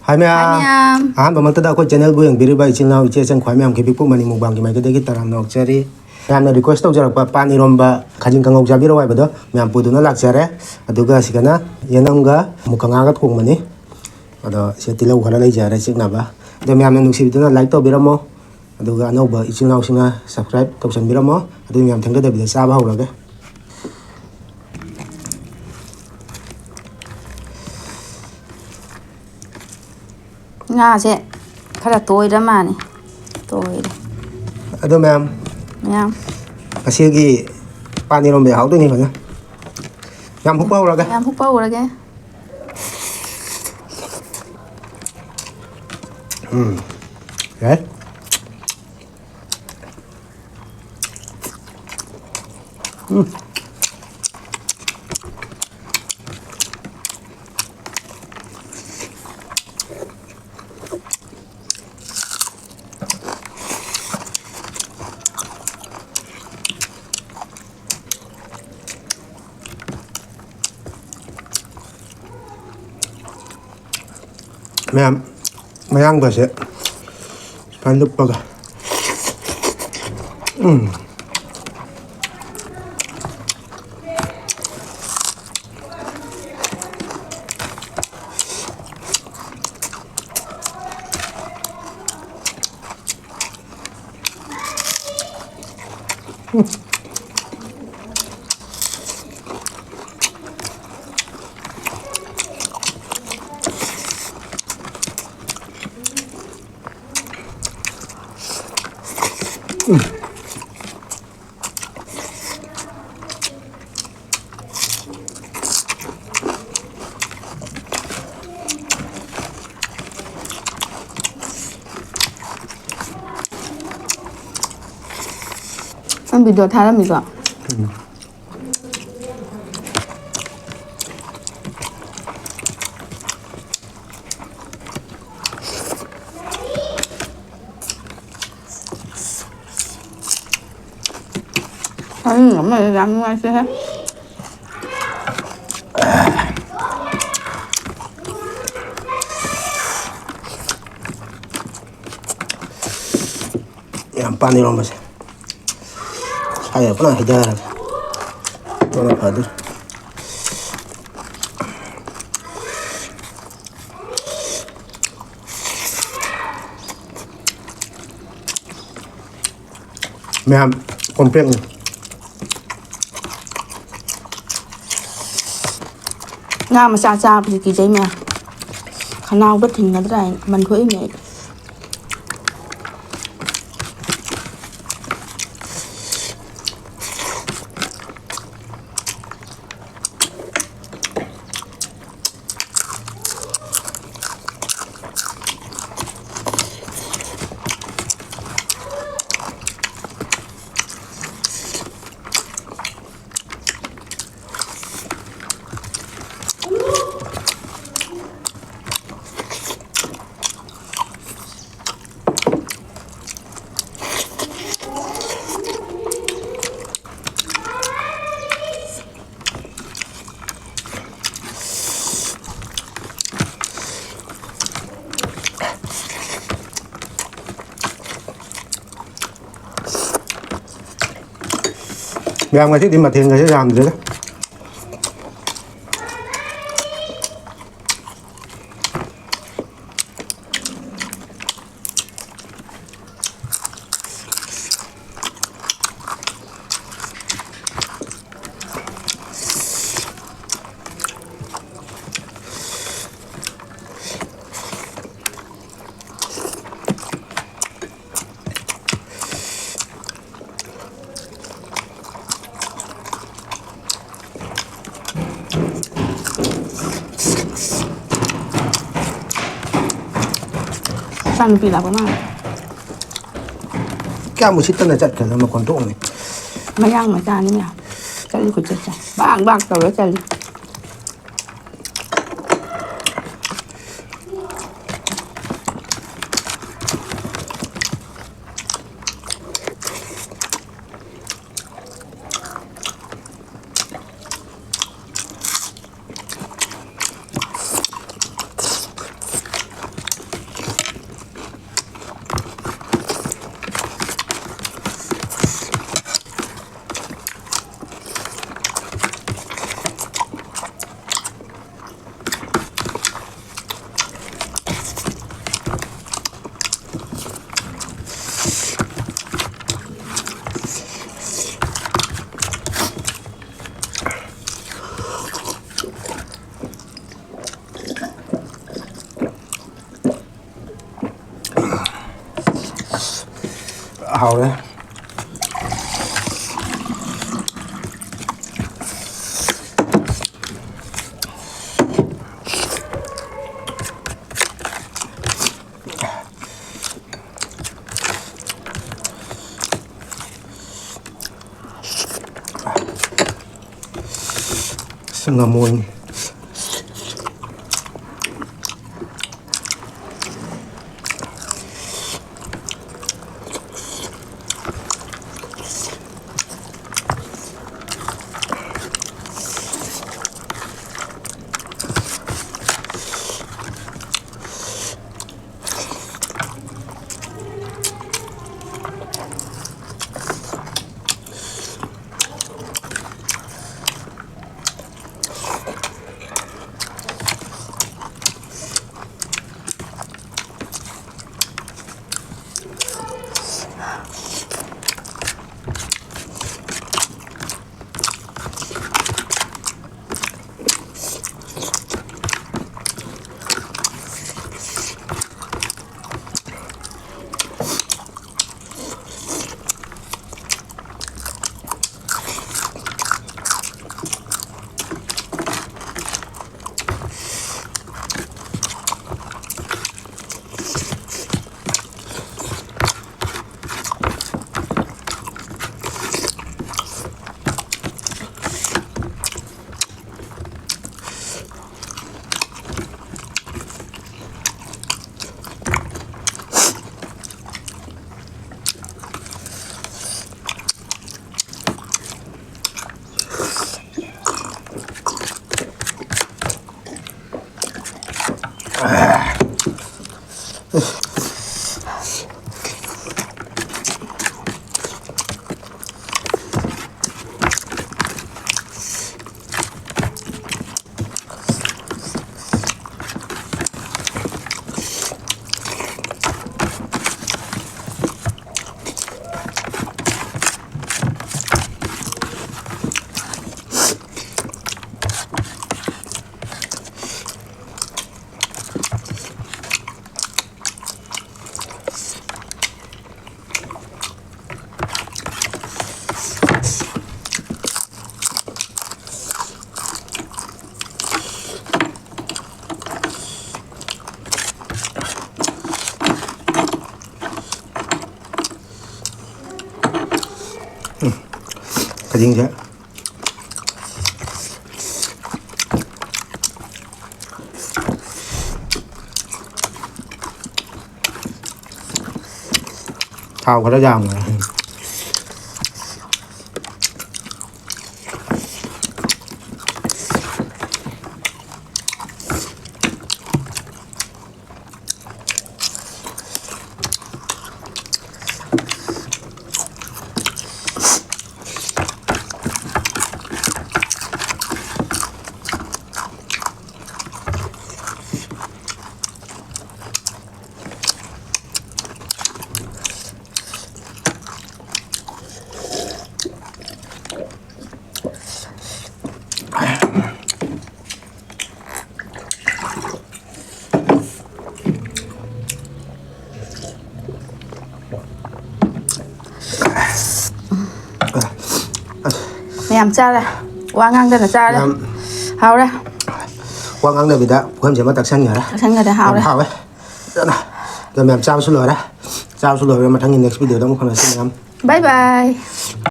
Hai mẹ Hai mẹ. và mang tới channel bu yang biri bai chilna uche chang khwai myam ke bikpu mani mukbang ki mai ke degi taram nok chari yamna request tau jarak pa pani romba khajing kangok jabiro wai bado myam pu duna lak chare aduga sikana yanamga mukanga ga thong mani ado se tilau khala lai jare chikna ba de myam na nuksi biduna like to biramo aduga no ba ichilna usinga subscribe to chan biramo adu myam thangda de bi sa ba hawlage Ngase khara toy da mani toy ado myam Ma'am. asigi pani rombe hawdu ni bana myam hukpa hawlage Ma'am hukpa urage. right Ma'am, mayang ba siya? Paano pa ka? Anh bị đột thái lắm rồi. Anh ngắm này làm ngay xe hết. Yang pani romba siya. Saya pernah hajar. Tolong hadir. Ma'am, kompleng. Nga mà xa xa thì kỳ giấy mà khả nào bất hình là thế này mình khuấy nhẹ. Ma'am ngasih dimatiin ngasih jam dulu. Sang bị là có mà. Kaya mo sitan na chat ka na makonto ni. Mayang mà chaนี่mẹ. Cha đi của cha cha. Bang bang tao đó cha đi. ꯍꯥꯎꯔꯦ Ngamun Kading siya Thao có đã giảm rồi Mèm cha ra Qua ngang đây là cha đây Hào đây Quang ăn đây bị đã Quang chỉ mà tạc xanh nhờ đó Xanh người ta hào đây Hào ấy Rồi mẹ chào xuống lời đó Chào xuống lời mà thằng nhìn next video đó một phần là xin em Bye bye